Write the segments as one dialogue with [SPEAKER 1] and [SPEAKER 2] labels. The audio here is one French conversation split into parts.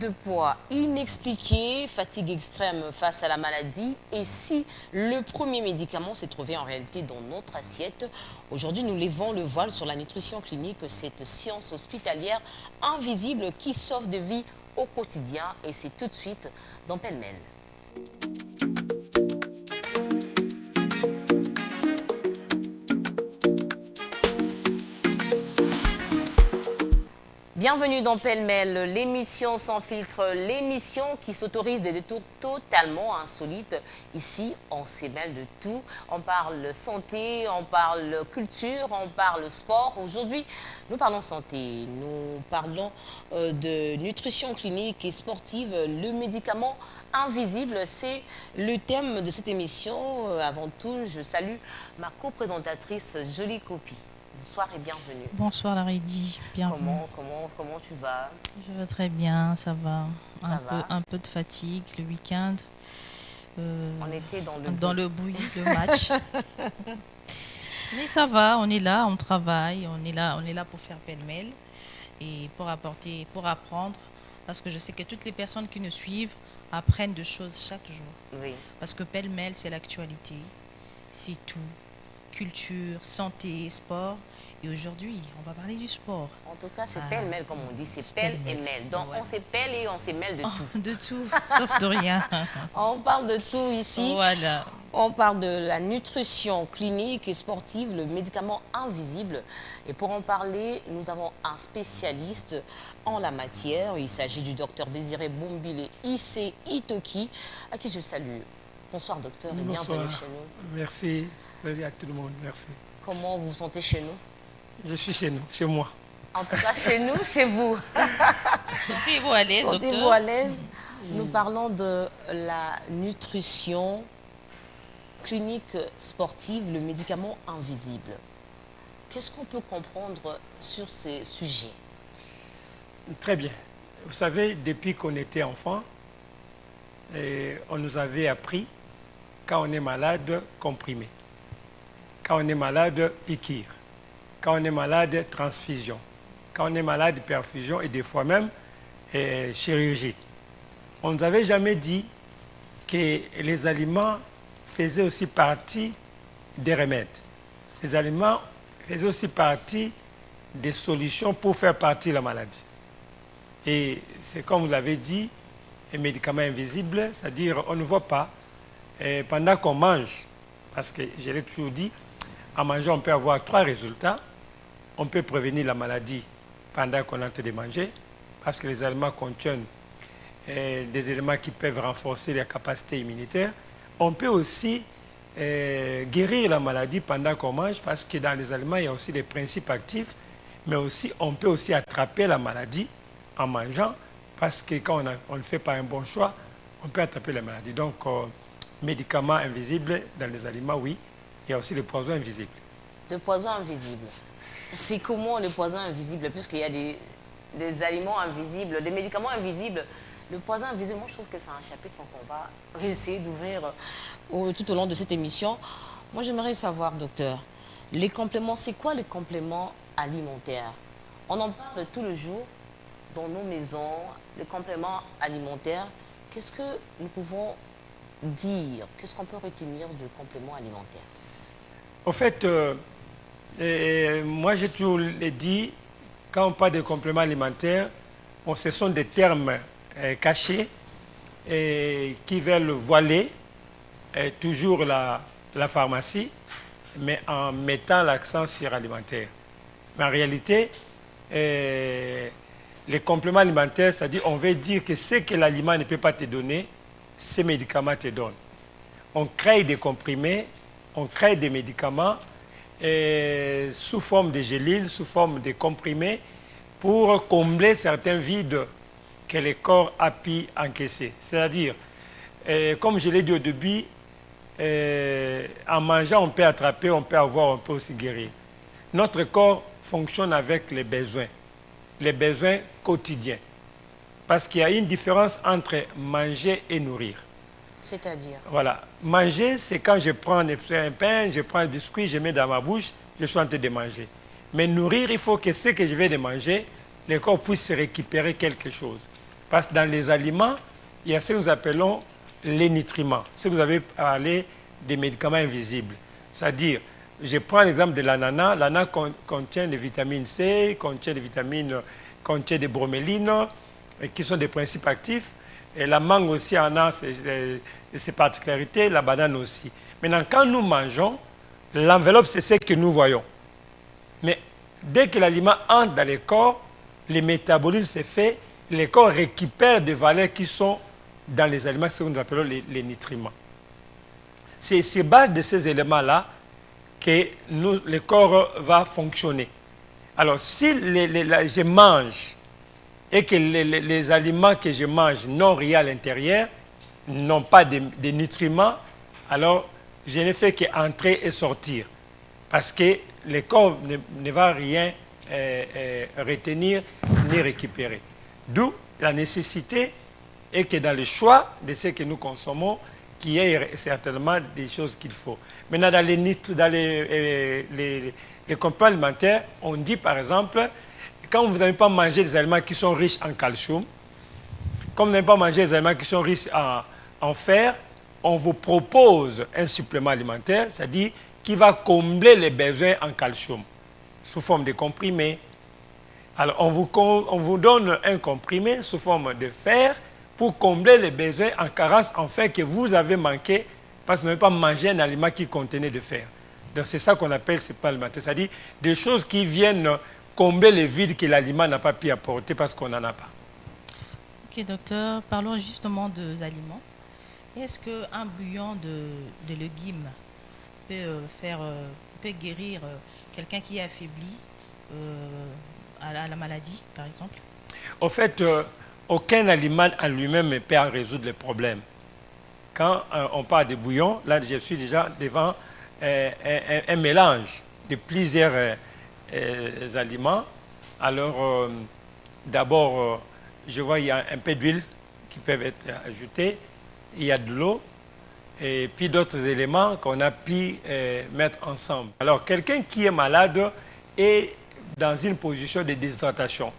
[SPEAKER 1] de poids inexpliqué, fatigue extrême face à la maladie. Et si le premier médicament s'est trouvé en réalité dans notre assiette? Aujourd'hui, nous levons le voile sur la nutrition clinique, cette science hospitalière invisible qui sauve des vies au quotidien. Et c'est tout de suite dans Pêle-mêle. Bienvenue dans Pêle-mêle, l'émission sans filtre, l'émission qui s'autorise des détours totalement insolites. Ici, on s'émêle de tout. On parle santé, on parle culture, on parle sport. Aujourd'hui, nous parlons santé, nous parlons de nutrition clinique et sportive. Le médicament invisible, c'est le thème de cette émission. Avant tout, je salue ma co-présentatrice Jolie Copie. Bonsoir et bienvenue.
[SPEAKER 2] Bonsoir Laridi, bienvenue.
[SPEAKER 1] Comment tu vas?
[SPEAKER 2] Je vais très bien, ça va.
[SPEAKER 1] Ça va.
[SPEAKER 2] Un peu de fatigue le week-end.
[SPEAKER 1] On était
[SPEAKER 2] dans le bruit de match. Mais ça va, on est là, on travaille, on est là pour faire pêle-mêle et pour apporter, pour apprendre. Parce que je sais que toutes les personnes qui nous suivent apprennent de choses chaque jour.
[SPEAKER 1] Oui.
[SPEAKER 2] Parce que pêle-mêle, c'est l'actualité, c'est tout. Culture, santé, sport. Et aujourd'hui, on va parler du sport.
[SPEAKER 1] En tout cas, c'est pêle-mêle, comme on dit. C'est pêle et mêle. Donc,
[SPEAKER 2] ouais.
[SPEAKER 1] on s'épelle et on s'émêle de tout.
[SPEAKER 2] De tout, sauf de rien.
[SPEAKER 1] On parle de tout ici.
[SPEAKER 2] Voilà.
[SPEAKER 1] On parle de la nutrition clinique et sportive, le médicament invisible. Et pour en parler, nous avons un spécialiste en la matière. Il s'agit du docteur Désiré Bombile Issé Itoki, à qui je salue. Bonsoir docteur et bienvenue chez nous.
[SPEAKER 3] Merci, salut à tout le monde, merci.
[SPEAKER 1] Comment vous vous sentez chez nous?
[SPEAKER 3] Je suis chez nous, chez moi.
[SPEAKER 1] En tout cas, chez nous, chez vous.
[SPEAKER 2] Sentez-vous à l'aise, docteur?
[SPEAKER 1] Sentez-vous à l'aise. Nous parlons de la nutrition clinique sportive, le médicament invisible. Qu'est-ce qu'on peut comprendre sur ces sujets?
[SPEAKER 3] Très bien. Vous savez, depuis qu'on était enfant, on nous avait appris, quand on est malade, comprimé. Quand on est malade, piqûre. Quand on est malade, transfusion. Quand on est malade, perfusion et des fois même chirurgie. On ne nous avait jamais dit que les aliments faisaient aussi partie des remèdes. Les aliments faisaient aussi partie des solutions pour faire partie de la maladie. Et c'est comme vous l'avez dit, un médicament invisible, c'est-à-dire on ne voit pas pendant qu'on mange. Parce que je l'ai toujours dit, en mangeant, on peut avoir 3 résultats. On peut prévenir la maladie pendant qu'on est en train de manger, parce que les aliments contiennent des éléments qui peuvent renforcer la capacité immunitaire. On peut aussi guérir la maladie pendant qu'on mange, parce que dans les aliments, il y a aussi des principes actifs, mais aussi on peut aussi attraper la maladie en mangeant, parce que quand on ne fait pas un bon choix, on peut attraper la maladie. Donc, médicaments invisibles dans les aliments, oui. Il y a aussi le poison invisible.
[SPEAKER 1] Le poison invisible. C'est comment le poison invisible? Puisqu'il y a des aliments invisibles, des médicaments invisibles. Le poison invisible, moi je trouve que c'est un chapitre qu'on va essayer d'ouvrir tout au long de cette émission. Moi j'aimerais savoir, docteur, les compléments, c'est quoi les compléments alimentaires? On en parle tout le jour dans nos maisons, les compléments alimentaires. Qu'est-ce que nous pouvons dire? Qu'est-ce qu'on peut retenir de compléments alimentaires?
[SPEAKER 3] En fait, moi j'ai toujours dit, quand on parle de compléments alimentaires, ce sont des termes cachés qui veulent voiler toujours la pharmacie, mais en mettant l'accent sur alimentaire. Mais en réalité, les compléments alimentaires, c'est-à-dire on veut dire que ce que l'aliment ne peut pas te donner, ces médicaments te donnent. On crée des comprimés, on crée des médicaments sous forme de gélules, sous forme de comprimés, pour combler certains vides que le corps a pu encaisser. C'est-à-dire, comme je l'ai dit au début, en mangeant, on peut attraper, on peut avoir, on peut aussi guérir. Notre corps fonctionne avec les besoins quotidiens. Parce qu'il y a une différence entre manger et nourrir.
[SPEAKER 1] C'est-à-dire?
[SPEAKER 3] Voilà. Manger, c'est quand je prends un pain, je prends un biscuit, je mets dans ma bouche, je suis en train de manger. Mais nourrir, il faut que ce que je vais de manger, le corps puisse récupérer quelque chose. Parce que dans les aliments, il y a ce que nous appelons les nutriments. Ce que vous avez parlé des médicaments invisibles. C'est-à-dire, je prends l'exemple de l'ananas. L'ananas contient des vitamines C, contient des bromélines, qui sont des principes actifs. Et la mangue aussi en a ses particularités, la banane aussi. Maintenant, quand nous mangeons, l'enveloppe, c'est ce que nous voyons. Mais dès que l'aliment entre dans le corps, le métabolisme s'est fait, le corps récupère des valeurs qui sont dans les aliments, ce que nous appelons les nutriments. C'est sur base de ces éléments-là que le corps va fonctionner. Alors, si je mange et que les aliments que je mange n'ont rien à l'intérieur, n'ont pas de nutriments, alors je ne fais qu'entrer et sortir. Parce que le corps ne va rien retenir ni récupérer. D'où la nécessité et que dans le choix de ce que nous consommons, qu'il y ait certainement des choses qu'il faut. Maintenant, dans les compléments alimentaires, on dit par exemple, quand vous n'avez pas mangé des aliments qui sont riches en calcium, comme vous n'avez pas mangé des aliments qui sont riches en fer, on vous propose un supplément alimentaire, c'est-à-dire qui va combler les besoins en calcium sous forme de comprimés. Alors, on vous donne un comprimé sous forme de fer pour combler les besoins en carence en fer que vous avez manqué parce que vous n'avez pas mangé un aliment qui contenait de fer. Donc, c'est ça qu'on appelle supplément alimentaire, c'est-à-dire des choses qui viennent combler les vides que l'aliment n'a pas pu apporter parce qu'on n'en a pas.
[SPEAKER 2] Ok, docteur, parlons justement des aliments. Est-ce qu'un bouillon de légumes peut guérir quelqu'un qui est affaibli à la maladie, par exemple?
[SPEAKER 3] Au fait, aucun aliment en lui-même ne peut résoudre les problèmes. Quand on parle de bouillon, là, je suis déjà devant un mélange de plusieurs aliments. Alors, d'abord, je vois il y a un peu d'huile qui peuvent être ajoutées. Il y a de l'eau et puis d'autres éléments qu'on a pu mettre ensemble. Alors, quelqu'un qui est malade est dans une position de déshydratation.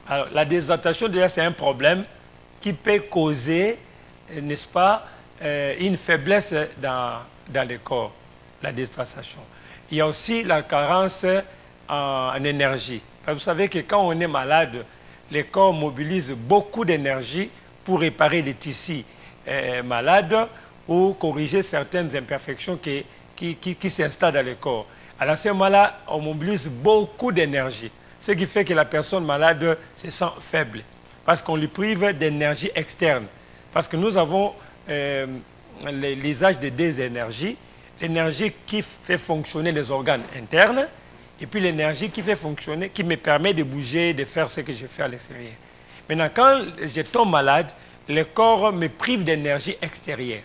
[SPEAKER 3] Alors, la déshydratation, déjà, c'est un problème qui peut causer, n'est-ce pas, une faiblesse dans le corps, la déshydratation. Il y a aussi la carence en énergie. Parce que vous savez que quand on est malade, le corps mobilise beaucoup d'énergie pour réparer les tissus malades ou corriger certaines imperfections qui s'installent dans le corps. Alors à ce moment-là, on mobilise beaucoup d'énergie, ce qui fait que la personne malade se sent faible, parce qu'on lui prive d'énergie externe. Parce que nous avons l'usage de deux énergies, l'énergie qui fait fonctionner les organes internes, et puis l'énergie qui fait fonctionner, qui me permet de bouger, de faire ce que je fais à l'extérieur. Maintenant, quand je tombe malade, le corps me prive d'énergie extérieure.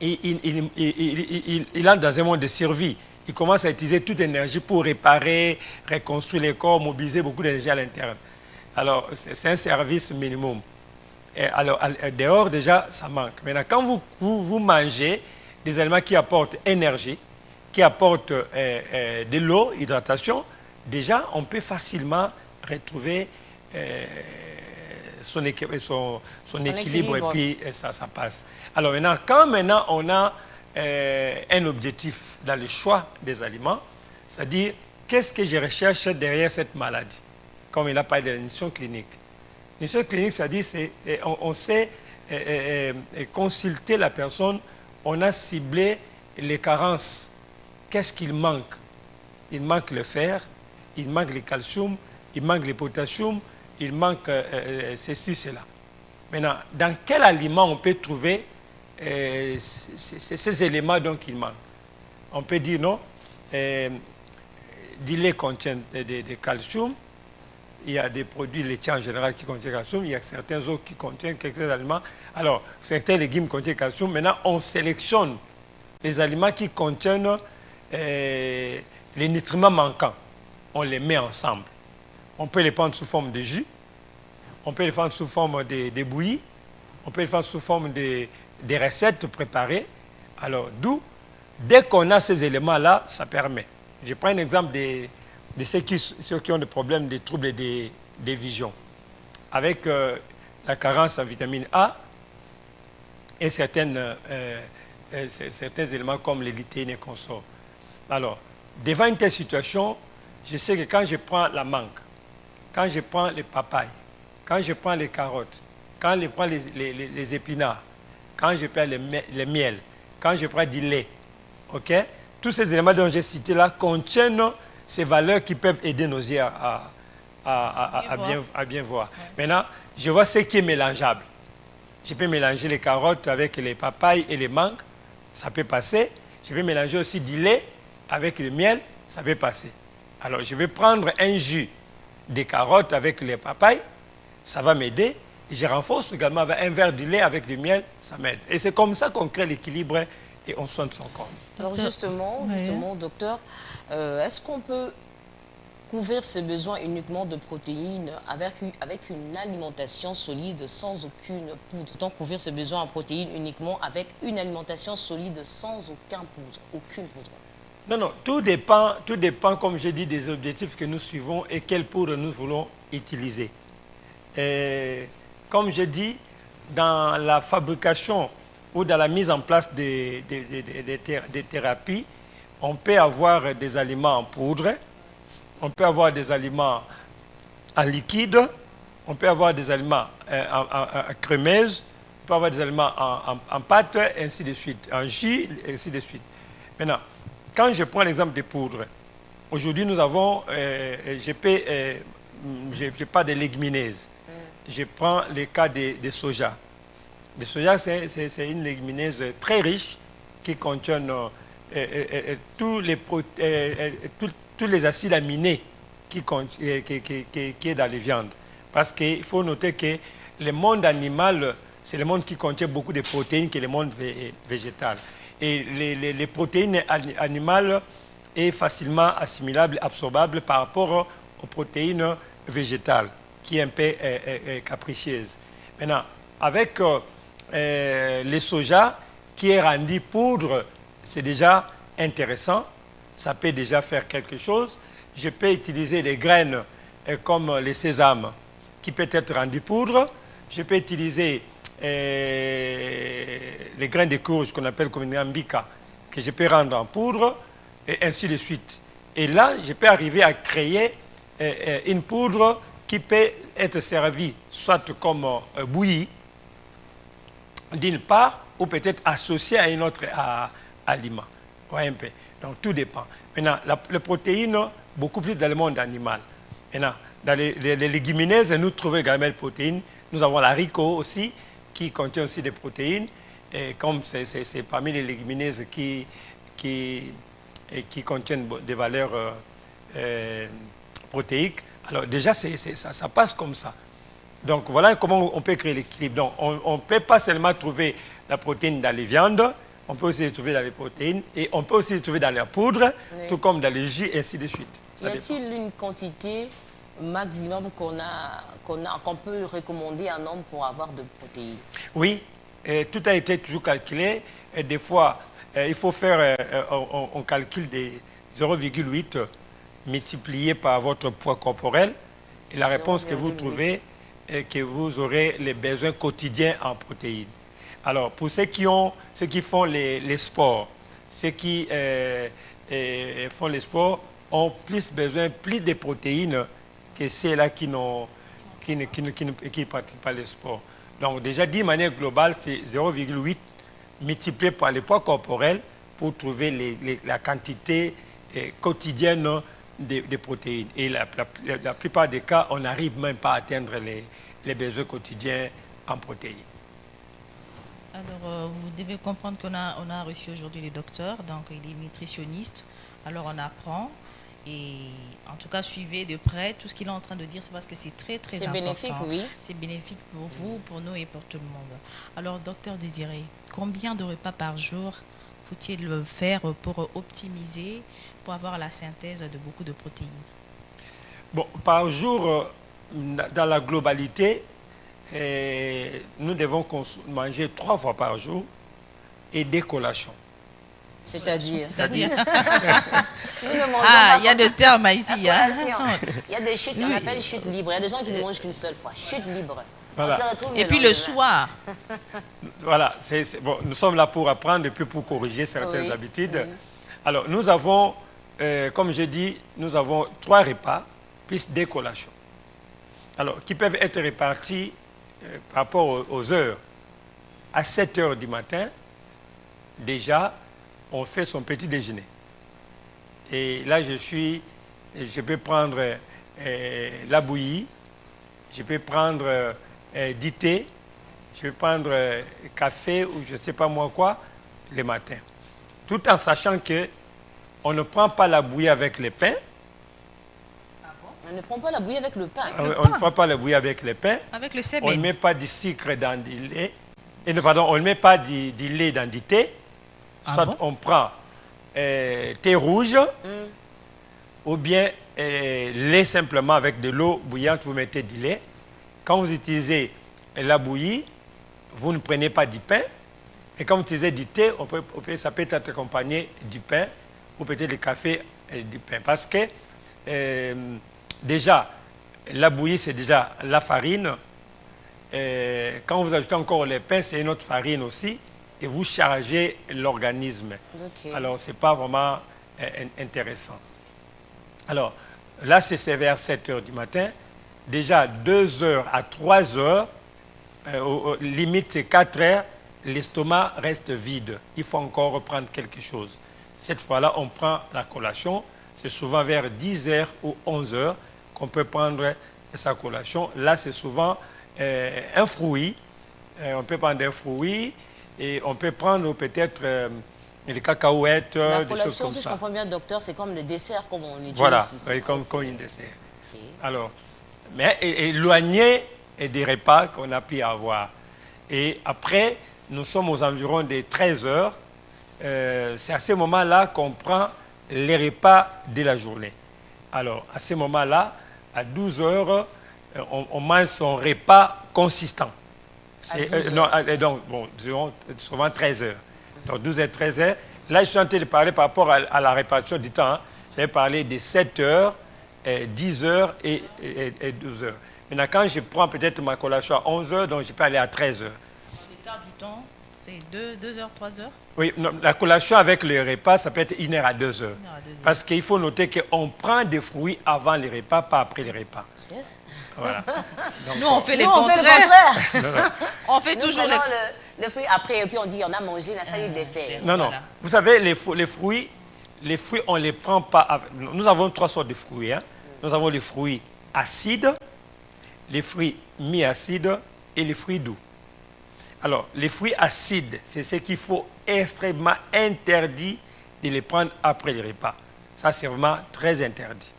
[SPEAKER 3] Il entre dans un monde de survie. Il commence à utiliser toute l'énergie pour réparer, reconstruire le corps, mobiliser beaucoup d'énergie à l'intérieur. Alors, c'est un service minimum. Et alors, dehors, déjà, ça manque. Maintenant, quand vous mangez des aliments qui apportent énergie, qui apportent de l'eau, hydratation, déjà, on peut facilement retrouver son équilibre et puis ça passe. Alors maintenant, quand on a un objectif dans le choix des aliments, c'est-à-dire qu'est-ce que je recherche derrière cette maladie, comme il a parlé de la nutrition clinique. La nutrition clinique, c'est-à-dire on sait consulter la personne, on a ciblé les carences. Qu'est-ce qu'il manque? Il manque le fer, il manque le calcium, il manque le potassium, il manque ceci, cela. Maintenant, dans quel aliment on peut trouver ces éléments dont il manque? On peut dire non, du lait contient de calcium, il y a des produits laitiers en général qui contiennent calcium, il y a certains autres qui contiennent quelques aliments. Alors, certains légumes contiennent calcium. Maintenant, on sélectionne les aliments qui contiennent les nutriments manquants. On les met ensemble. On peut les prendre sous forme de jus, on peut les prendre sous forme de bouillie, on peut les prendre sous forme de recettes préparées. Alors, d'où, dès qu'on a ces éléments-là, ça permet. Je prends un exemple de ceux qui ont des problèmes, des troubles des visions. avec la carence en vitamine A et certains éléments comme les litéine et consorts. Alors, devant une telle situation, je sais que quand je prends la mangue, quand je prends les papayes, quand je prends les carottes, quand je prends les épinards, quand je prends les miels, quand je prends du lait, ok? Tous ces éléments dont j'ai cités là contiennent ces valeurs qui peuvent aider nos yeux à bien voir. Ouais. Maintenant, je vois ce qui est mélangeable. Je peux mélanger les carottes avec les papayes et les mangues, ça peut passer. Je peux mélanger aussi du lait avec le miel, ça peut passer. Alors, je vais prendre un jus de carottes avec les papayes, ça va m'aider. Je renforce également avec un verre de lait avec du miel, ça m'aide. Et c'est comme ça qu'on crée l'équilibre et on soigne son corps.
[SPEAKER 1] Alors justement, docteur, est-ce qu'on peut couvrir ses besoins uniquement de protéines avec une alimentation solide sans aucune poudre? Donc couvrir ses besoins en protéines uniquement avec une alimentation solide sans aucune poudre.
[SPEAKER 3] Non, tout dépend, comme j'ai dit, des objectifs que nous suivons et quelle poudre nous voulons utiliser. Et comme je dis, dans la fabrication ou dans la mise en place des thérapies, on peut avoir des aliments en poudre, on peut avoir des aliments en liquide, on peut avoir des aliments en crémeuse, on peut avoir des aliments en pâte, ainsi de suite, en jus, ainsi de suite. Maintenant, quand je prends l'exemple des poudres, aujourd'hui nous avons, je parle des légumineuses. Je prends le cas des soja. Le soja, c'est une légumineuse très riche qui contient tous les acides aminés qui est dans les viandes. Parce qu'il faut noter que le monde animal, c'est le monde qui contient beaucoup de protéines que le monde végétal. Et les protéines animales sont facilement assimilables, absorbables par rapport aux protéines végétales, qui est un peu capricieuse. Maintenant, avec les soja qui est rendu poudre, c'est déjà intéressant. Ça peut déjà faire quelque chose. Je peux utiliser des graines comme le sésame qui peut être rendu poudre. Je peux utiliser les graines de courge qu'on appelle comme une ambika que je peux rendre en poudre et ainsi de suite. Et là, je peux arriver à créer une poudre qui peut être servie soit comme bouillie d'une part ou peut-être associée à un autre aliment. Ouais, un peu. Donc tout dépend. Maintenant, les protéines, beaucoup plus dans le monde animal. Maintenant, dans les légumineuses, nous trouvons également des protéines. Nous avons l'haricot aussi, qui contient aussi des protéines. Et comme c'est parmi les légumineuses qui contiennent des valeurs protéiques, alors déjà, ça passe comme ça. Donc voilà comment on peut créer l'équilibre. Donc on ne peut pas seulement trouver la protéine dans les viandes, on peut aussi les trouver dans les protéines et on peut aussi les trouver dans la poudre, oui, tout comme dans les jus et ainsi de suite.
[SPEAKER 1] Y a-t-il une quantité maximum qu'on peut recommander à un homme pour avoir de protéines?
[SPEAKER 3] Oui, tout a été toujours calculé. Et des fois, il faut faire un calcul de 0,8 multiplié par votre poids corporel. Et la réponse que vous trouvez est que vous aurez les besoins quotidiens en protéines. Alors, pour ceux qui font les sports, ceux qui font les sports ont besoin plus de protéines que ceux-là qui ne pratiquent pas le sport. Donc, déjà, d'une manière globale, c'est 0,8 multiplié par le poids corporel pour trouver la quantité quotidienne des protéines. Et la plupart des cas, on n'arrive même pas à atteindre les besoins quotidiens en protéines.
[SPEAKER 2] Alors, vous devez comprendre qu'on a reçu aujourd'hui le docteur, donc il est nutritionniste. Alors, on apprend et en tout cas, suivez de près tout ce qu'il est en train de dire, c'est parce que c'est très, très important.
[SPEAKER 1] C'est bénéfique, oui.
[SPEAKER 2] C'est bénéfique pour vous, pour nous et pour tout le monde. Alors, docteur Désiré, combien de repas par jour faut-il faire pour optimiser, pour avoir la synthèse de beaucoup de protéines?
[SPEAKER 3] Bon, par jour, dans la globalité, nous devons manger 3 fois par jour et des collations.
[SPEAKER 1] C'est-à-dire
[SPEAKER 2] C'est-à-dire.
[SPEAKER 1] Nous ne mangeons
[SPEAKER 2] Ah,
[SPEAKER 1] pas
[SPEAKER 2] il y a des termes ici.
[SPEAKER 1] la
[SPEAKER 2] Hein.
[SPEAKER 1] collation. Il y a des chutes, on appelle chutes libres. Il y a des gens qui ne mangent qu'une seule fois. Chute libre.
[SPEAKER 3] Voilà.
[SPEAKER 1] On se retrouve
[SPEAKER 2] Et puis le
[SPEAKER 1] lendemain.
[SPEAKER 2] soir,
[SPEAKER 3] Voilà, bon, nous sommes là pour apprendre et puis pour corriger certaines
[SPEAKER 1] Oui,
[SPEAKER 3] habitudes.
[SPEAKER 1] oui.
[SPEAKER 3] Alors, nous avons, comme je dis, nous avons 3 repas, plus des collations. Alors, qui peuvent être répartis par rapport aux heures. À 7 heures du matin, déjà, on fait son petit déjeuner. Et là, je peux prendre la bouillie, je peux prendre du thé, je peux prendre café ou je ne sais pas moi quoi, le matin. Tout en sachant que on ne prend pas la bouillie avec le pain.
[SPEAKER 1] On ne prend pas la bouillie avec le pain.
[SPEAKER 3] On ne prend pas la bouillie avec le pain.
[SPEAKER 2] avec le
[SPEAKER 3] On ne
[SPEAKER 2] sébène.
[SPEAKER 3] met pas du sucre dans du lait. Et non, pardon, on ne met pas du lait dans du thé.
[SPEAKER 2] Ah
[SPEAKER 3] Soit
[SPEAKER 2] bon?
[SPEAKER 3] on prend thé rouge ou bien lait simplement avec de l'eau bouillante, vous mettez du lait. Quand vous utilisez la bouillie, vous ne prenez pas du pain. Et quand vous utilisez du thé, ça peut être accompagné du pain ou peut-être du café et du pain. Parce que déjà, la bouillie, c'est déjà la farine. Quand vous ajoutez encore le pain, c'est une autre farine aussi. Et vous chargez l'organisme.
[SPEAKER 1] Ok.
[SPEAKER 3] Alors, ce n'est pas vraiment intéressant. Alors, là, c'est vers 7 heures du matin. Déjà, 2 heures à 3 heures, limite c'est 4 heures, l'estomac reste vide. Il faut encore reprendre quelque chose. Cette fois-là, on prend la collation. C'est souvent vers 10 heures ou 11 heures qu'on peut prendre sa collation. Là, c'est souvent un fruit. On peut prendre un fruit et on peut prendre peut-être les cacahuètes,
[SPEAKER 1] La
[SPEAKER 3] des choses
[SPEAKER 1] collation,
[SPEAKER 3] comme
[SPEAKER 1] si je
[SPEAKER 3] ça.
[SPEAKER 1] comprends bien, docteur, c'est comme le dessert, comme on utilise
[SPEAKER 3] Voilà,
[SPEAKER 1] ici.
[SPEAKER 3] oui, comme une dessert.
[SPEAKER 1] Ok.
[SPEAKER 3] Alors, mais éloigné des repas qu'on a pu avoir. Et après, nous sommes aux environs des 13 heures. C'est à ce moment-là qu'on prend les repas de la journée. Alors, à ce moment-là, à 12 heures, on mange son repas consistant.
[SPEAKER 1] À 12 heures.
[SPEAKER 3] Donc, bon, disons, souvent 13 heures. Donc, 12 et 13 heures. Là, je suis en train de parler par rapport à la répartition du temps. Hein. J'avais parlé de 7 heures, 10 heures et 12 heures. Maintenant, quand je prends peut-être ma collation à 11 heures, donc je peux aller à 13 heures.
[SPEAKER 2] L'écart du temps, c'est 2 heures, 3 heures.
[SPEAKER 3] Oui, non, la collation avec le repas, ça peut être 1 heure à 2 heures.
[SPEAKER 2] 1 heure à 2 heures.
[SPEAKER 3] Parce qu'il faut noter qu'on prend des fruits avant les repas, pas après les repas. Voilà. Donc,
[SPEAKER 2] Nous, on fait les
[SPEAKER 1] Nous, on fait le
[SPEAKER 2] contraires.
[SPEAKER 1] contraire.
[SPEAKER 2] On fait
[SPEAKER 1] Nous
[SPEAKER 2] toujours les...
[SPEAKER 1] prenons le fruit après, et puis on dit on a mangé, la salle du dessert.
[SPEAKER 3] non, non.
[SPEAKER 2] Voilà.
[SPEAKER 3] Vous savez, les fruits, on ne les prend pas. Nous avons 3 sortes de fruits. Hein. Nous avons les fruits acides, les fruits mi-acides et les fruits doux. Alors, les fruits acides, c'est ce qu'il faut extrêmement interdit de les prendre après les repas. Ça, c'est vraiment très interdit.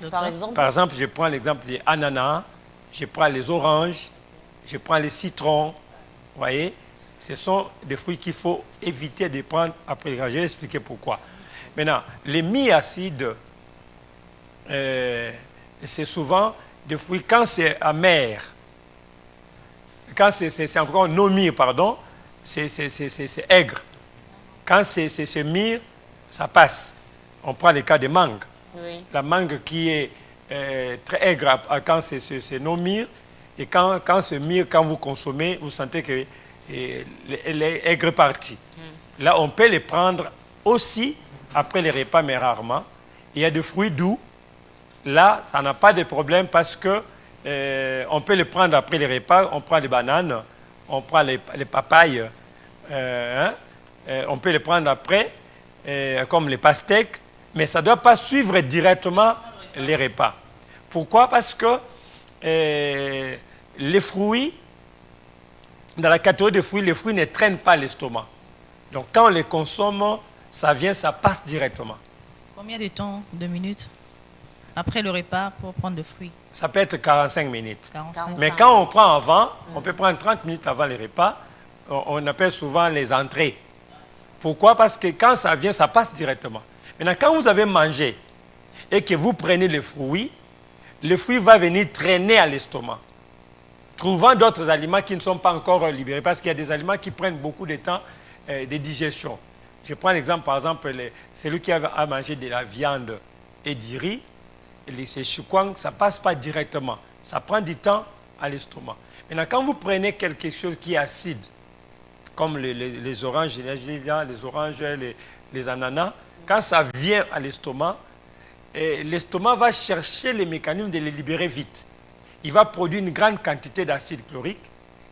[SPEAKER 1] Par exemple,
[SPEAKER 3] Par exemple, je prends l'exemple des ananas, je prends les oranges, je prends les citrons. Vous voyez, ce sont des fruits qu'il faut éviter de prendre après les repas. Je vais expliquer pourquoi. Maintenant, les mi-acides, c'est souvent des fruits, quand c'est amer, quand c'est encore non mûr, pardon, c'est aigre. Quand c'est mûr, ça passe. On prend le cas des mangues.
[SPEAKER 1] oui.
[SPEAKER 3] La mangue qui est très aigre quand c'est non mûr, et quand c'est mûr, quand vous consommez, vous sentez qu'elle est aigre partie. Là, on peut les prendre aussi après les repas, mais rarement. Il y a des fruits doux. Là, ça n'a pas de problème parce que on peut les prendre après les repas. On prend les bananes, on prend les papayes, on peut les prendre après, comme les pastèques, mais ça ne doit pas suivre directement les repas. Pourquoi? Parce que les fruits, dans la catégorie des fruits, les fruits ne traînent pas l'estomac. Donc quand on les consomme, ça passe directement.
[SPEAKER 2] Combien de temps? 2 minutes après le repas pour prendre le fruit?
[SPEAKER 3] Ça peut être 45 minutes.
[SPEAKER 2] 45.
[SPEAKER 3] Mais quand on prend avant, on peut prendre 30 minutes avant les repas. On appelle souvent les entrées. Pourquoi? Parce que quand ça vient, ça passe directement. Maintenant, quand vous avez mangé et que vous prenez le fruit va venir traîner à l'estomac, trouvant d'autres aliments qui ne sont pas encore libérés, parce qu'il y a des aliments qui prennent beaucoup de temps de digestion. Je prends l'exemple, par exemple, celui qui a mangé de la viande et du riz, ces choukwang, ça ne passe pas directement. Ça prend du temps à l'estomac. Maintenant, quand vous prenez quelque chose qui est acide, comme les oranges, les oranges, les ananas, quand ça vient à l'estomac, l'estomac va chercher les mécanismes de les libérer vite. Il va produire une grande quantité d'acide chlorique.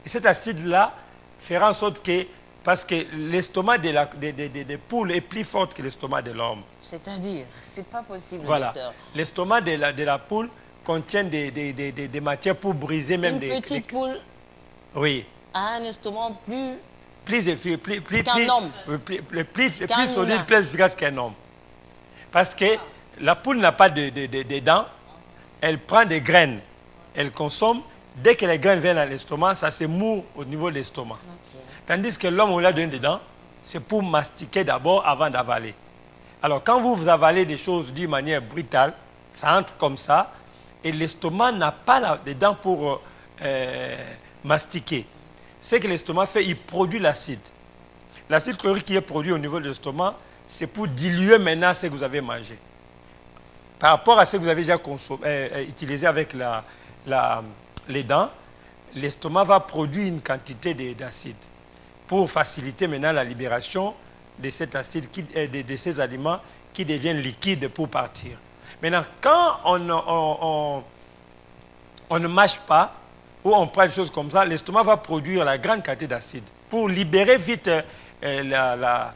[SPEAKER 3] Et cet acide-là fera en sorte que, parce que l'estomac des poules est plus fort que l'estomac de l'homme.
[SPEAKER 1] C'est-à-dire, c'est pas possible,
[SPEAKER 3] voilà.
[SPEAKER 1] docteur.
[SPEAKER 3] L'estomac de la poule contient des matières pour briser même
[SPEAKER 1] Une petite poule
[SPEAKER 3] oui.
[SPEAKER 1] a un estomac plus
[SPEAKER 3] qu'un
[SPEAKER 1] homme.
[SPEAKER 3] Plus solide, plus efficace qu'un homme. Parce que la poule n'a pas de dents, elle prend des graines, elle consomme. Dès que les graines viennent à l'estomac, ça se mou au niveau de l'estomac. Okay. Tandis que l'homme, on l'a donné des dents, c'est pour mastiquer d'abord avant d'avaler. Alors, quand vous avalez des choses d'une manière brutale, ça entre comme ça, et l'estomac n'a pas de dents pour mastiquer. Ce que l'estomac fait, il produit l'acide. L'acide chlorique qui est produit au niveau de l'estomac, c'est pour diluer maintenant ce que vous avez mangé. Par rapport à ce que vous avez déjà utilisé avec les dents, l'estomac va produire une quantité d'acide pour faciliter maintenant la libération de cet acide, de ces aliments qui deviennent liquides pour partir. Maintenant, quand on ne mâche pas ou on prend des choses comme ça, l'estomac va produire la grande quantité d'acide pour libérer vite la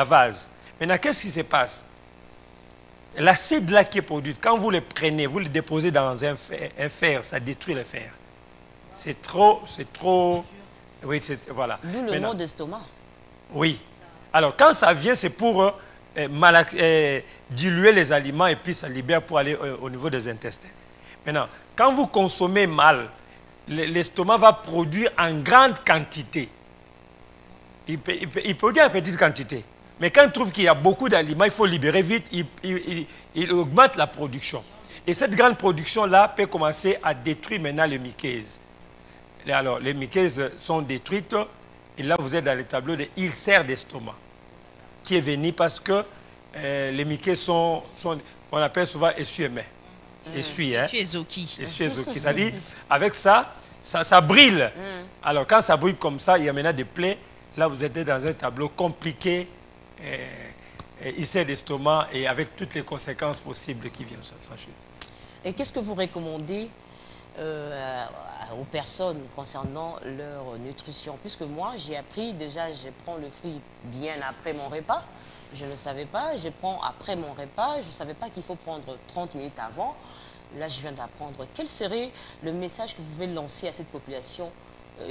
[SPEAKER 3] vase. Maintenant, qu'est-ce qui se passe? L'acide là qui est produit, quand vous le prenez, vous le déposez dans un fer, ça détruit le fer. C'est trop, oui, voilà.
[SPEAKER 1] D'où le mot d'estomac.
[SPEAKER 3] Oui. Alors, quand ça vient, c'est pour diluer les aliments et puis ça libère pour aller au niveau des intestins. Maintenant, quand vous consommez mal, l'estomac va produire en grande quantité. Il produit en petite quantité. Mais quand il trouve qu'il y a beaucoup d'aliments, il faut libérer vite, il augmente la production. Et cette grande production-là peut commencer à détruire maintenant les mycoses. Alors, les mycoses sont détruites, et là, vous êtes dans le tableau de ulcère d'estomac, qui est venu parce que les mycoses sont, on appelle souvent essuie-mains.
[SPEAKER 2] Essuie-zoki.
[SPEAKER 3] Essuie-zoki. C'est-à-dire, avec ça brille. Alors, quand ça brille comme ça, il y a maintenant des plaies. Là, vous êtes dans un tableau compliqué, ulcère d'estomac, et avec toutes les conséquences possibles qui viennent s'enchaîner.
[SPEAKER 1] Et qu'est-ce que vous recommandez aux personnes concernant leur nutrition? Puisque moi, j'ai appris, déjà, je prends le fruit bien après mon repas. Je ne savais pas, je prends après mon repas. Je ne savais pas qu'il faut prendre 30 minutes avant. Là, je viens d'apprendre. Quel serait le message que vous pouvez lancer à cette population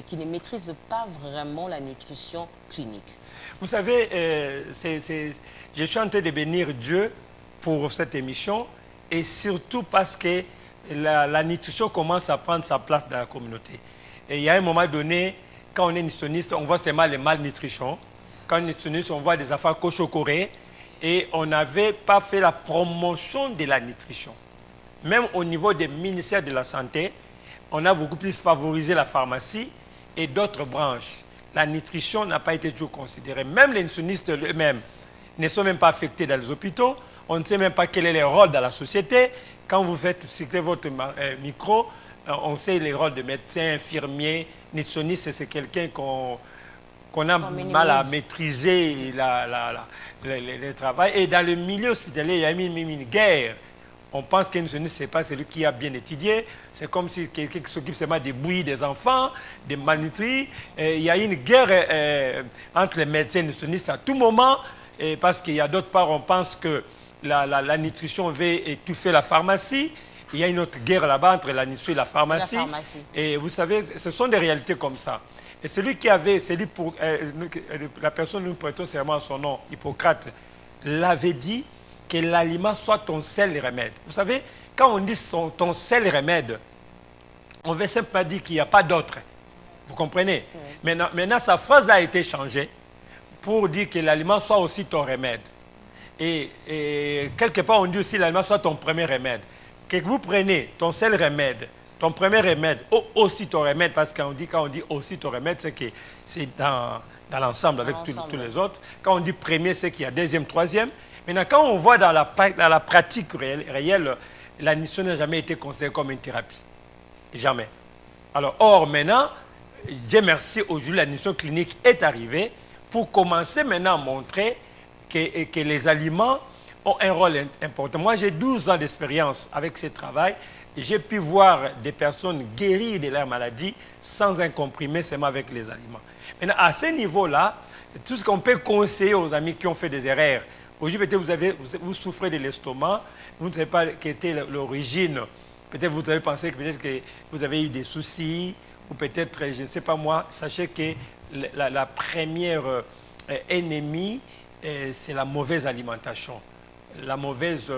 [SPEAKER 1] qui ne maîtrise pas vraiment la nutrition clinique?
[SPEAKER 3] Vous savez, je suis en train de bénir Dieu pour cette émission, et surtout parce que la nutrition commence à prendre sa place dans la communauté. Et il y a un moment donné, quand on est nutritionniste, on voit seulement les malnutrition. Quand on est nutritionniste, on voit des affaires cochocorées, et on n'avait pas fait la promotion de la nutrition. Même au niveau des ministères de la Santé, on a beaucoup plus favorisé la pharmacie et d'autres branches. La nutrition n'a pas été toujours considérée. Même les nutritionnistes eux-mêmes ne sont même pas affectés dans les hôpitaux. On ne sait même pas quel est leur rôle dans la société. Quand vous faites cycler votre micro, on sait les rôles de médecin, infirmier, nutritionniste, c'est quelqu'un qu'on a mal à maîtriser le travail. Et dans le milieu hospitalier, il y a une guerre. On pense qu'un nutritionniste, ce n'est pas celui qui a bien étudié. C'est comme si quelqu'un qui s'occupe seulement des bouillies des enfants, des malnutris. Il y a une guerre entre les médecins et les nutritionnistes à tout moment. Parce qu'il y a d'autre part, on pense que la nutrition veut étouffer la pharmacie. Il y a une autre guerre là-bas entre la nutrition et la pharmacie. Et vous savez, ce sont des réalités comme ça. Et celui qui avait, la personne nous prêtons serment à son nom, Hippocrate, l'avait dit que l'aliment soit ton seul remède. Vous savez, quand on dit ton seul remède, on veut simplement dire qu'il n'y a pas d'autre. Vous comprenez? Oui. Maintenant, sa phrase a été changée pour dire que l'aliment soit aussi ton remède. Et quelque part, on dit aussi que l'aliment soit ton premier remède. Que vous prenez ton seul remède, ton premier remède, aussi ton remède, parce qu'on dit, quand on dit aussi ton remède, c'est que c'est dans dans l'ensemble avec tous les autres. Quand on dit premier, c'est qu'il y a deuxième, troisième. Maintenant, quand on voit dans la pratique réelle, la nutrition n'a jamais été considérée comme une thérapie. Jamais. Alors, or, maintenant, Dieu merci, aujourd'hui, la nutrition clinique est arrivée pour commencer maintenant à montrer que les aliments ont un rôle important. Moi, j'ai 12 ans d'expérience avec ce travail. J'ai pu voir des personnes guérir de leur maladie sans un comprimé, seulement avec les aliments. Maintenant, à ce niveau-là, tout ce qu'on peut conseiller aux amis qui ont fait des erreurs, aujourd'hui, peut-être vous souffrez de l'estomac, vous ne savez pas quelle était l'origine, peut-être vous avez pensé que vous avez eu des soucis, ou peut-être, je ne sais pas moi, sachez que la première ennemie, c'est la mauvaise alimentation, la mauvaise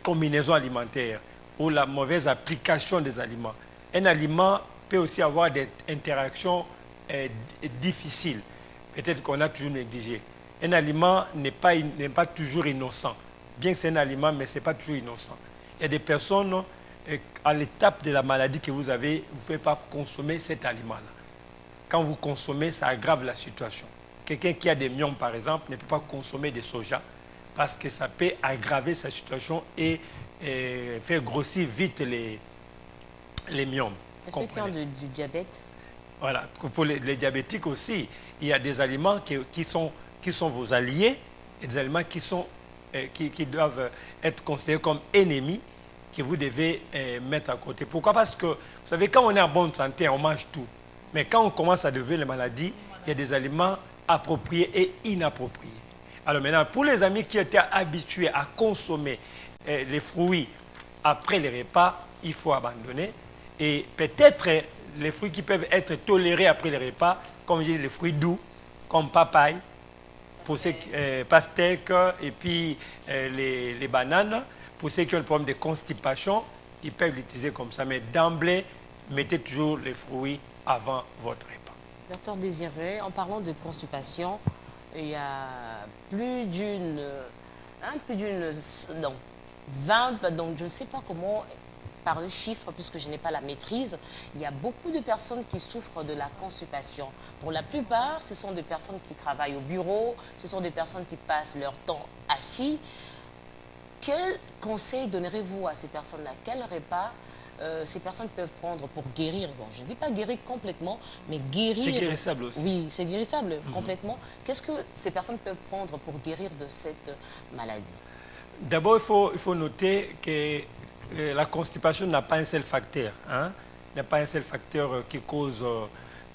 [SPEAKER 3] combinaison alimentaire ou la mauvaise application des aliments. Un aliment peut aussi avoir des interactions difficiles. Peut-être qu'on a toujours négligé. Un aliment n'est pas toujours innocent. Bien que c'est un aliment, mais ce n'est pas toujours innocent. Il y a des personnes, à l'étape de la maladie que vous avez, vous ne pouvez pas consommer cet aliment-là. Quand vous consommez, ça aggrave la situation. Quelqu'un qui a des myomes, par exemple, ne peut pas consommer des soja parce que ça peut aggraver sa situation et faire grossir vite les myomes.
[SPEAKER 1] Et ceux qui ont du diabète?
[SPEAKER 3] Voilà. Pour les diabétiques aussi, il y a des aliments qui sont vos alliés et des aliments qui doivent être considérés comme ennemis que vous devez mettre à côté. Pourquoi? Parce que, vous savez, quand on est en bonne santé, on mange tout. Mais quand on commence à devenir les maladies, il y a des aliments appropriés et inappropriés. Alors maintenant, pour les amis qui étaient habitués à consommer les fruits après les repas, il faut abandonner. Et peut-être les fruits qui peuvent être tolérés après les repas, comme je dis, les fruits doux, comme papaye, pastèque et puis les bananes. Pour ceux qui ont le problème de constipation, ils peuvent l'utiliser comme ça. Mais d'emblée, mettez toujours les fruits avant votre repas.
[SPEAKER 1] Docteur Désiré, en parlant de constipation, il y a plus d'une 20, donc je ne sais pas comment parler chiffres puisque je n'ai pas la maîtrise. Il y a beaucoup de personnes qui souffrent de la constipation. Pour la plupart, ce sont des personnes qui travaillent au bureau, ce sont des personnes qui passent leur temps assis. Quel conseil donnerez-vous à ces personnes-là? Quel repas ces personnes peuvent prendre pour guérir? Bon, je ne dis pas guérir complètement, mais guérir...
[SPEAKER 3] C'est guérissable aussi.
[SPEAKER 1] Oui, c'est guérissable complètement. Qu'est-ce que ces personnes peuvent prendre pour guérir de cette maladie?
[SPEAKER 3] D'abord, il faut noter que la constipation n'a pas un seul facteur. Hein? Il n'y a pas un seul facteur qui cause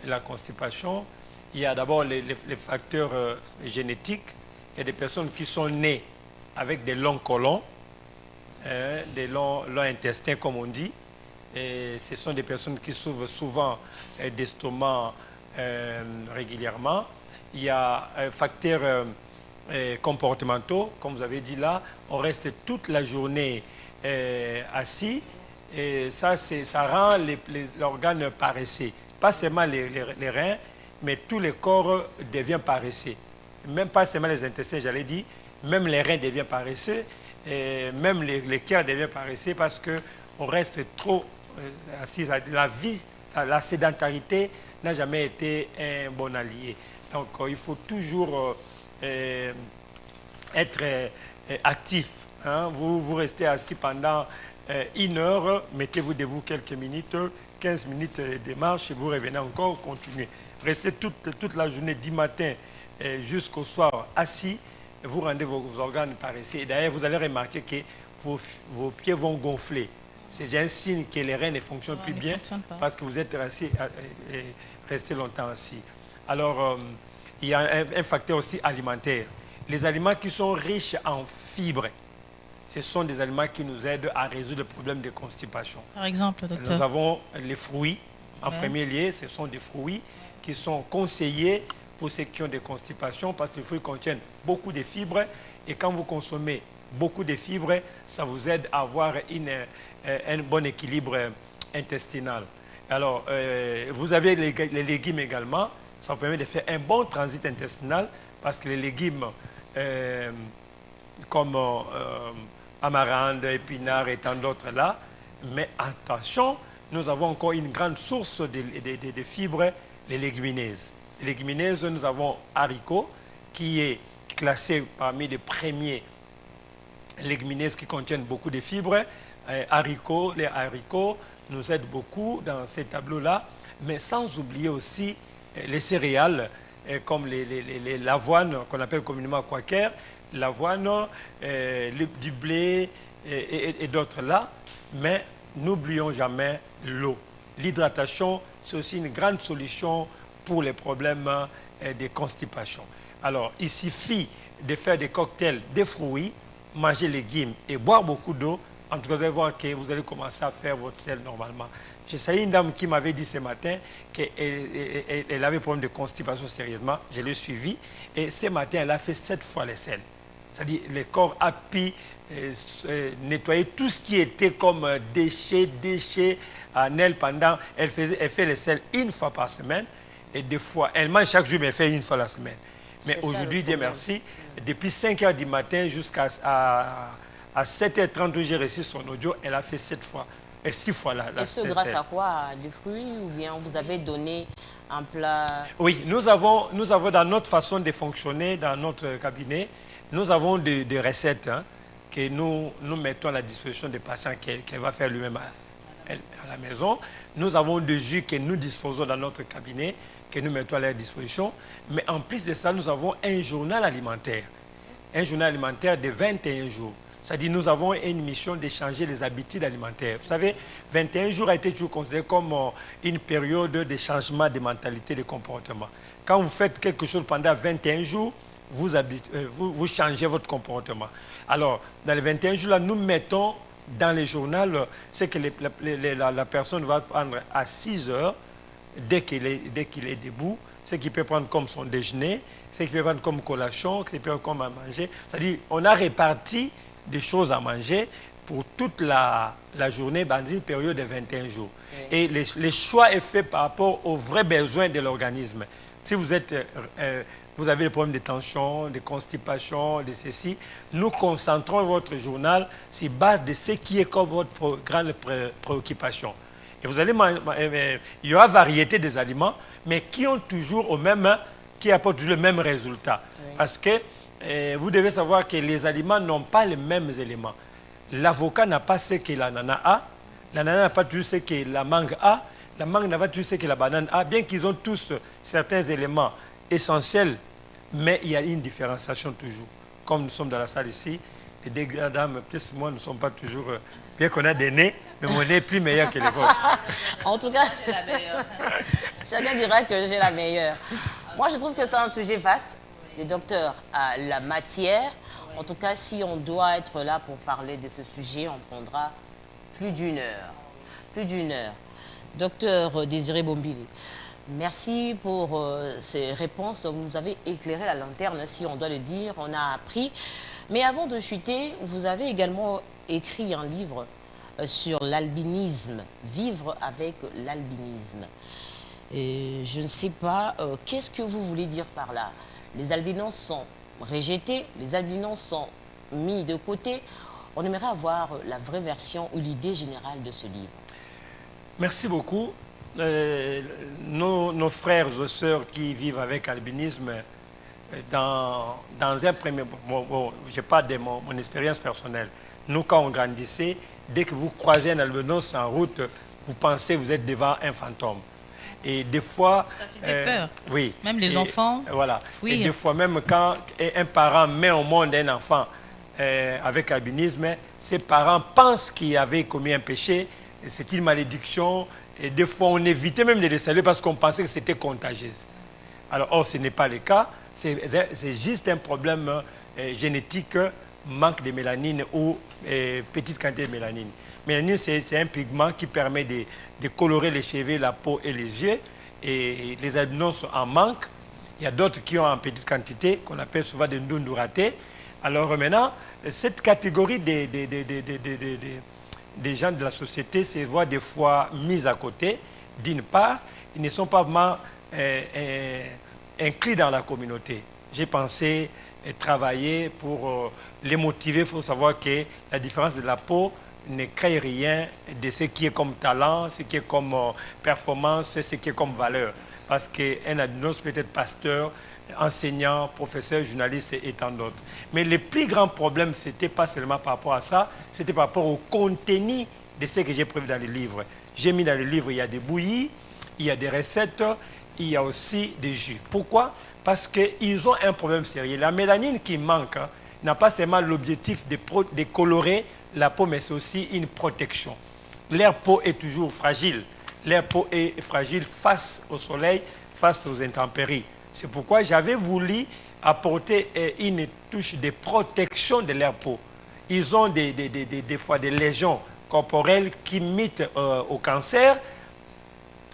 [SPEAKER 3] la constipation. Il y a d'abord les facteurs génétiques. Il y a des personnes qui sont nées avec des longs côlons, des longs intestins, comme on dit. Et ce sont des personnes qui souffrent souvent d'estomac régulièrement. Il y a facteurs comportementaux, comme vous avez dit là. On reste toute la journée assis et ça rend l'organe paresseux. Pas seulement les reins, mais tout le corps devient paresseux. Même pas seulement les intestins, j'allais dire, même les reins deviennent paresseux, et même les cœurs deviennent paresseux parce qu'on reste trop assis. La sédentarité n'a jamais été un bon allié. Donc il faut toujours être actif. Hein. Vous restez assis pendant 1 heure, mettez-vous debout quelques minutes, 15 minutes de marche et vous revenez encore, continuez. Restez toute la journée du matin jusqu'au soir assis, vous rendez vos organes paresseux. Et d'ailleurs, vous allez remarquer que vos pieds vont gonfler. C'est un signe que les reins ne fonctionnent plus bien parce que vous êtes resté longtemps assis. Alors, il y a un facteur aussi alimentaire. Les aliments qui sont riches en fibres, ce sont des aliments qui nous aident à résoudre le problème de constipation.
[SPEAKER 2] Par exemple, docteur?
[SPEAKER 3] Nous avons les fruits. En premier lieu, ce sont des fruits qui sont conseillés pour ceux qui ont des constipations parce que les fruits contiennent beaucoup de fibres et quand vous consommez beaucoup de fibres, ça vous aide à avoir un bon équilibre intestinal. Alors, vous avez les légumes également. Ça vous permet de faire un bon transit intestinal parce que les légumes comme amarande, épinards et tant d'autres là. Mais attention, nous avons encore une grande source de fibres, les légumineuses. légumineuses, nous avons haricots, qui est classé parmi les premiers légumineuses qui contiennent beaucoup de fibres. Les haricots nous aident beaucoup dans ces tableaux-là, mais sans oublier aussi les céréales, comme l'avoine, qu'on appelle communément quaker, l'avoine, du blé et d'autres là. Mais n'oublions jamais l'eau. L'hydratation, c'est aussi une grande solution pour les problèmes de constipation. Alors, il suffit de faire des cocktails de fruits, manger les légumes et boire beaucoup d'eau. En tout cas, vous allez voir que vous allez commencer à faire votre sel normalement. J'ai salué une dame qui m'avait dit ce matin qu'elle avait un problème de constipation sérieusement. Je l'ai suivi et ce matin, elle a fait 7 fois les sels. C'est-à-dire le corps a pu nettoyer tout ce qui était comme déchets en elle pendant. Elle fait les sels une fois par semaine et 2 fois. Elle mange chaque jour, mais elle fait une fois la semaine. Mais aujourd'hui, Dieu merci, depuis 5 h du matin jusqu'à 7h30 où j'ai reçu son audio, elle a fait 7 fois. Et 6 fois là.
[SPEAKER 1] Et ce grâce à quoi? Des fruits ou bien vous avez donné un plat? Oui,
[SPEAKER 3] nous avons dans notre façon de fonctionner, dans notre cabinet, nous avons des recettes que nous mettons à la disposition des patients qu'elle va faire lui-même à la maison. Nous avons des jus que nous disposons dans notre cabinet, que nous mettons à leur disposition. Mais en plus de ça, nous avons un journal alimentaire. Un journal alimentaire de 21 jours. C'est-à-dire nous avons une mission d'échanger les habitudes alimentaires. Vous savez, 21 jours a été toujours considéré comme une période de changement de mentalité, de comportement. Quand vous faites quelque chose pendant 21 jours, vous changez votre comportement. Alors, dans les 21 jours-là, nous mettons dans le journal ce que la personne va prendre à 6 heures, dès qu'il est debout, ce qu'il peut prendre comme son déjeuner, ce qu'il peut prendre comme collation, ce qu'il peut prendre comme à manger. C'est-à-dire, on a réparti des choses à manger pour toute la journée dans une période de 21 jours. Oui. Et le choix est fait par rapport aux vrais besoins de l'organisme. Si vous avez des problèmes de tension, de constipation, de ceci, nous concentrons votre journal sur base de ce qui est comme votre grande préoccupation. Et vous allez il y aura variété des aliments, mais qui ont toujours qui apportent toujours le même résultat. Oui. Parce que vous devez savoir que les aliments n'ont pas les mêmes éléments. L'avocat n'a pas ce que l'ananas a, l'ananas n'a pas toujours ce que la mangue a, la mangue n'a pas toujours ce que la banane a, bien qu'ils ont tous certains éléments essentiels, mais il y a une différenciation toujours. Comme nous sommes dans la salle ici, les deux dames, peut-être moi, ne sont pas toujours... bien qu'on a des nez, mais mon nez est plus meilleur que les vôtres.
[SPEAKER 1] En tout cas, chacun dira que j'ai la meilleure. Moi, je trouve que c'est un sujet vaste. Le docteur a la matière. En tout cas, si on doit être là pour parler de ce sujet, on prendra plus d'une heure. Plus d'une heure. Docteur Désiré Bombili, merci pour ces réponses. Vous nous avez éclairé la lanterne, si on doit le dire. On a appris. Mais avant de chuter, vous avez également écrit un livre sur l'albinisme. Vivre avec l'albinisme. Je ne sais pas, qu'est-ce que vous voulez dire par là? Les albinos sont rejetés, les albinos sont mis de côté. On aimerait avoir la vraie version ou l'idée générale de ce livre. Merci beaucoup.
[SPEAKER 3] Nos frères et sœurs qui vivent avec albinisme, dans un premier... je parle de mon expérience personnelle. Nous, quand on grandissait, dès que vous croisez un albinos en route, vous pensez que vous êtes devant un fantôme. Et des fois...
[SPEAKER 2] Ça faisait peur.
[SPEAKER 3] Oui.
[SPEAKER 2] Même les enfants.
[SPEAKER 3] Voilà. Oui. Et des fois, même quand un parent met au monde un enfant avec albinisme, ses parents pensent qu'il avait commis un péché, c'est une malédiction. Et des fois, on évitait même de les saluer parce qu'on pensait que c'était contagieux. Alors, or, ce n'est pas le cas. C'est juste un problème génétique, manque de mélanine ou petite quantité de mélanine. Mélanine, c'est un pigment qui permet de colorer les cheveux, la peau et les yeux. Et les albinos en manquent. Il y a d'autres qui ont en petite quantité, qu'on appelle souvent des ndunduratés. Alors maintenant, cette catégorie des gens de la société se voient des fois mis à côté. D'une part, ils ne sont pas vraiment inclus dans la communauté. J'ai pensé travailler pour les motiver. Il faut savoir que la différence de la peau ne crée rien de ce qui est comme talent, ce qui est comme performance, ce qui est comme valeur. parce qu'un albinos peut être pasteur, enseignant, professeur, journaliste et tant d'autres. Mais le plus grand problème, ce n'était pas seulement par rapport à ça, c'était par rapport au contenu de ce que j'ai prévu dans les livres. J'ai mis dans les livres, il y a des bouillies, il y a des recettes, il y a aussi des jus. Pourquoi? Parce qu'ils ont un problème sérieux. La mélanine qui manque n'a pas seulement l'objectif de colorer la peau, mais c'est aussi une protection. Leur peau est toujours fragile. Leur peau est fragile face au soleil, face aux intempéries. C'est pourquoi j'avais voulu apporter une touche de protection de leur peau. Ils ont des fois des lésions corporelles qui imitent au cancer.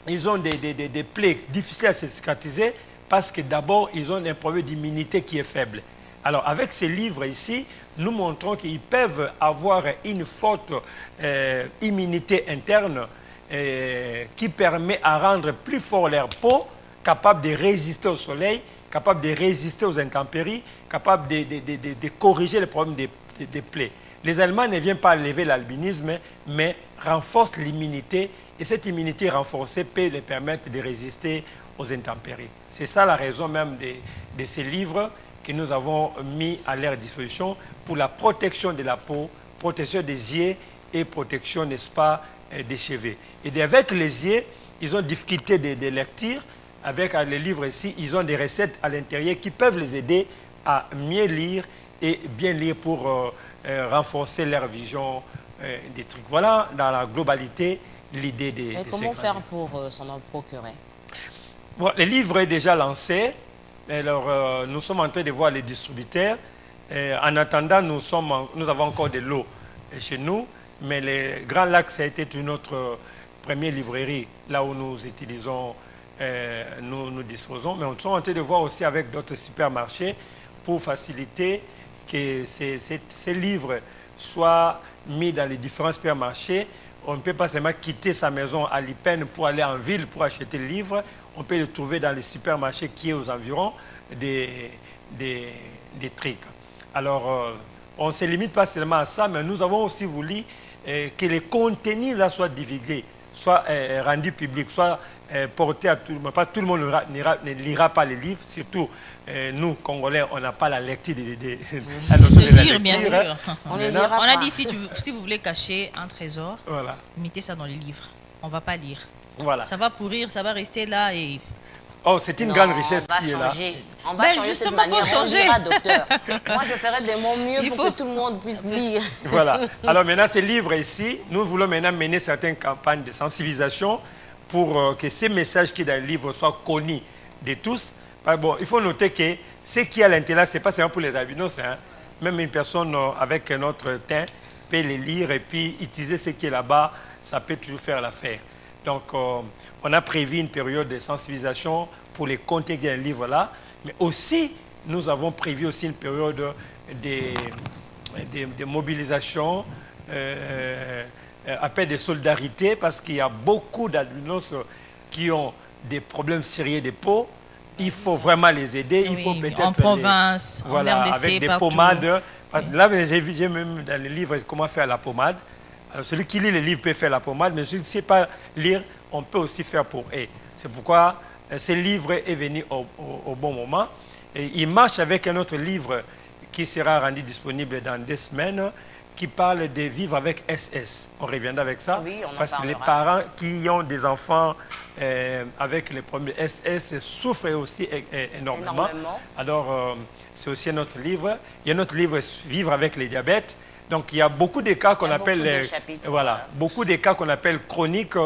[SPEAKER 3] Ils ont des plaies difficiles à se cicatriser parce que d'abord, ils ont un problème d'immunité qui est faible. Alors, avec ces livres ici, nous montrons qu'ils peuvent avoir une forte immunité interne qui permet à rendre plus fort leur peau, capable de résister au soleil, capable de résister aux intempéries, capable de corriger les problèmes des plaies. Les Allemands ne viennent pas lever l'albinisme, mais renforcent l'immunité. Et cette immunité renforcée peut les permettre de résister aux intempéries. C'est ça la raison même de ces livres que nous avons mis à leur disposition pour la protection de la peau, protection des yeux et protection, n'est-ce pas, des cheveux. Et avec les yeux, ils ont difficulté de lecture. Avec les livres ici, ils ont des recettes à l'intérieur qui peuvent les aider à mieux lire et bien lire pour renforcer leur vision des trucs. Voilà, dans la globalité, l'idée de
[SPEAKER 1] comment faire pour s'en procurer?
[SPEAKER 3] Bon, le livre est déjà lancé. Alors, nous sommes en train de voir les distributeurs. En attendant, nous avons encore de l'eau chez nous. Mais le Grand Lac, ça a été notre première librairie, là où nous utilisons, nous disposons. Mais nous sommes en train de voir aussi avec d'autres supermarchés pour faciliter que ces livres soient mis dans les différents supermarchés. On ne peut pas seulement quitter sa maison à Lipen pour aller en ville pour acheter le livre. On peut le trouver dans les supermarchés qui est aux environs des trucs. Alors, on ne se limite pas seulement à ça, mais nous avons aussi voulu que les contenus là soient divulgués, soient rendus publics, soient portés à tout le monde. Pas tout le monde ne lira pas les livres, surtout nous, Congolais, on n'a pas la lecture la notion de la lecture.
[SPEAKER 2] Bien sûr.
[SPEAKER 1] On
[SPEAKER 2] a dit, si vous voulez cacher un trésor,
[SPEAKER 3] voilà,
[SPEAKER 2] mettez ça dans les livres. On ne va pas lire.
[SPEAKER 3] Voilà.
[SPEAKER 2] Ça va pourrir, ça va rester là et...
[SPEAKER 3] Oh, c'est une grande richesse qui est là.
[SPEAKER 1] On va changer cette manière.
[SPEAKER 2] Changer.
[SPEAKER 1] Docteur. Moi, je ferai de mon mieux pour que tout le monde puisse lire.
[SPEAKER 3] Voilà. Alors maintenant, ces livres ici, nous voulons maintenant mener certaines campagnes de sensibilisation pour que ces messages qui sont dans le livre soient connus de tous. Bon, il faut noter que ce qui est à l'intérieur, ce n'est pas seulement pour les albinos. Hein. Même une personne avec notre teint peut les lire et puis utiliser ce qui est là-bas, ça peut toujours faire l'affaire. Donc, on a prévu une période de sensibilisation pour les contenus d'un livre-là, mais aussi, nous avons prévu aussi une période de mobilisation, appel de solidarité, parce qu'il y a beaucoup d'albinos qui ont des problèmes sérieux de peau. Il faut vraiment les aider.
[SPEAKER 2] Oui,
[SPEAKER 3] il faut peut-être
[SPEAKER 2] en province,
[SPEAKER 3] voilà,
[SPEAKER 2] en RDC,
[SPEAKER 3] avec des
[SPEAKER 2] partout.
[SPEAKER 3] pommades. Parce que là, j'ai même dans le livre comment faire la pommade. Alors, celui qui lit le livre peut faire la pommade, mais celui qui ne sait pas lire, on peut aussi faire pour eux. C'est pourquoi ce livre est venu au bon moment. Et il marche avec un autre livre qui sera rendu disponible dans 2 semaines, qui parle de vivre avec SS. On reviendra avec ça.
[SPEAKER 1] Oui, on en
[SPEAKER 3] parce que les
[SPEAKER 1] parlera.
[SPEAKER 3] parents qui ont des enfants avec les problèmes de SS souffrent aussi énormément. Alors, c'est aussi un autre livre. Il y a un autre livre, Vivre avec les diabètes. Donc, il y a beaucoup de cas qu'on appelle, voilà, beaucoup de cas qu'on appelle chroniques.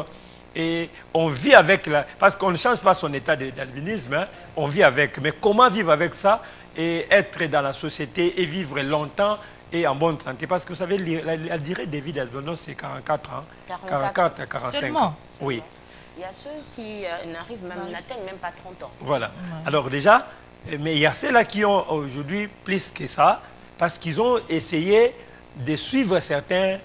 [SPEAKER 3] Et on vit avec parce qu'on ne change pas son état d'albinisme, hein, on vit avec. Mais comment vivre avec ça et être dans la société et vivre longtemps et en bonne santé? Parce que vous savez, la durée de vie d'albinos, c'est 44 ans. 44 à 45
[SPEAKER 2] Seulement.
[SPEAKER 3] ans. Oui.
[SPEAKER 1] Il y a ceux qui n'atteignent même pas 30 ans.
[SPEAKER 3] Voilà. Alors déjà, mais il y a ceux-là qui ont aujourd'hui plus que ça, parce qu'ils ont essayé de suivre certaines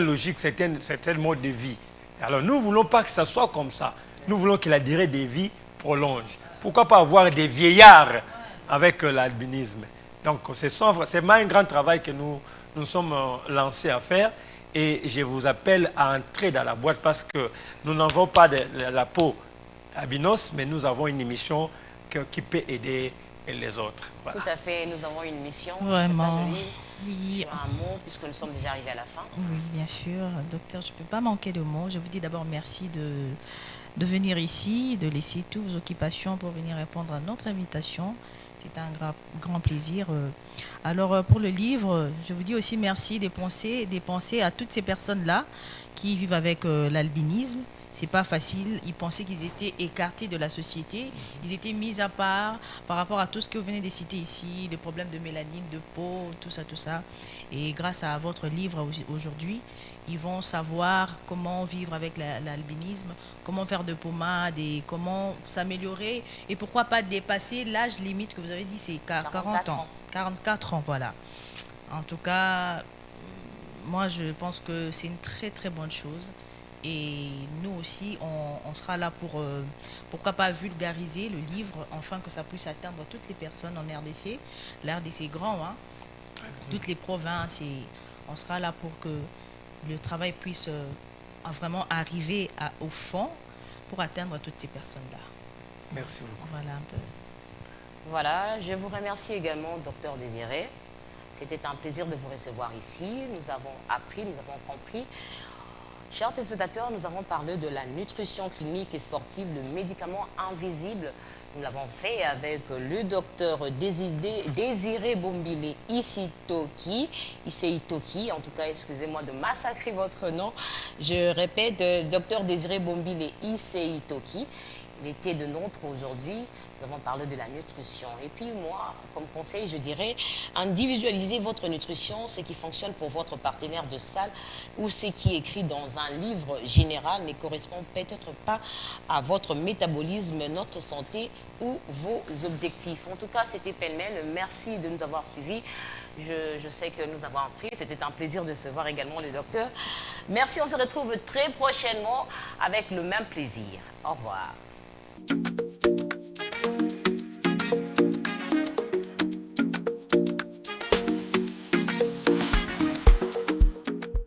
[SPEAKER 3] logiques, certains modes de vie. Alors nous ne voulons pas que ça soit comme ça. Nous voulons que la durée de vie prolonge. Pourquoi pas avoir des vieillards avec l'albinisme? Donc c'est vraiment un grand travail que nous sommes lancés à faire. Et je vous appelle à entrer dans la boîte parce que nous n'avons pas la peau à Binos, mais nous avons une émission qui peut aider les autres. Voilà.
[SPEAKER 1] Tout à fait, nous avons une mission.
[SPEAKER 2] Vraiment.
[SPEAKER 1] Oui. Un mot, puisque nous sommes déjà arrivés à la fin.
[SPEAKER 2] Oui, bien sûr. Docteur, je ne peux pas manquer de mots. Je vous dis d'abord merci de venir ici, de laisser toutes vos occupations pour venir répondre à notre invitation. C'est un grand plaisir. Alors, pour le livre, je vous dis aussi merci des pensées à toutes ces personnes-là qui vivent avec l'albinisme. C'est pas facile. Ils pensaient qu'ils étaient écartés de la société. Ils étaient mis à part par rapport à tout ce que vous venez de citer ici, les problèmes de mélanine, de peau, tout ça, tout ça. Et grâce à votre livre aujourd'hui, ils vont savoir comment vivre avec l'albinisme, comment faire de pommade et comment s'améliorer. Et pourquoi pas dépasser l'âge limite que vous avez dit, c'est 40 ans. 44 ans, voilà. En tout cas, moi, je pense que c'est une très, très bonne chose. Et nous aussi, on sera là pour, pourquoi pas, vulgariser le livre, afin que ça puisse atteindre toutes les personnes en RDC. La RDC est grand, hein, toutes les provinces, et on sera là pour que le travail puisse vraiment arriver au fond pour atteindre toutes ces personnes-là.
[SPEAKER 3] Merci beaucoup.
[SPEAKER 2] Voilà un peu.
[SPEAKER 1] Voilà, je vous remercie également, Docteur Désiré. C'était un plaisir de vous recevoir ici. Nous avons appris, nous avons compris. Chers téléspectateurs, nous avons parlé de la nutrition clinique et sportive, le médicament invisible. Nous l'avons fait avec le docteur Désiré Bombile Issei-Itoki, en tout cas, excusez-moi de massacrer votre nom. Je répète, docteur Désiré Bombile Issei-Itoki. Il était de nôtre aujourd'hui. Nous avons parlé de la nutrition. Et puis moi, comme conseil, je dirais, individualisez votre nutrition, ce qui fonctionne pour votre partenaire de salle ou ce qui est écrit dans un livre général ne correspond peut-être pas à votre métabolisme, notre santé ou vos objectifs. En tout cas, c'était Pêle-mêle. Merci de nous avoir suivis. Je sais que nous avons appris. C'était un plaisir de se voir également, le docteur. Merci, on se retrouve très prochainement avec le même plaisir. Au revoir.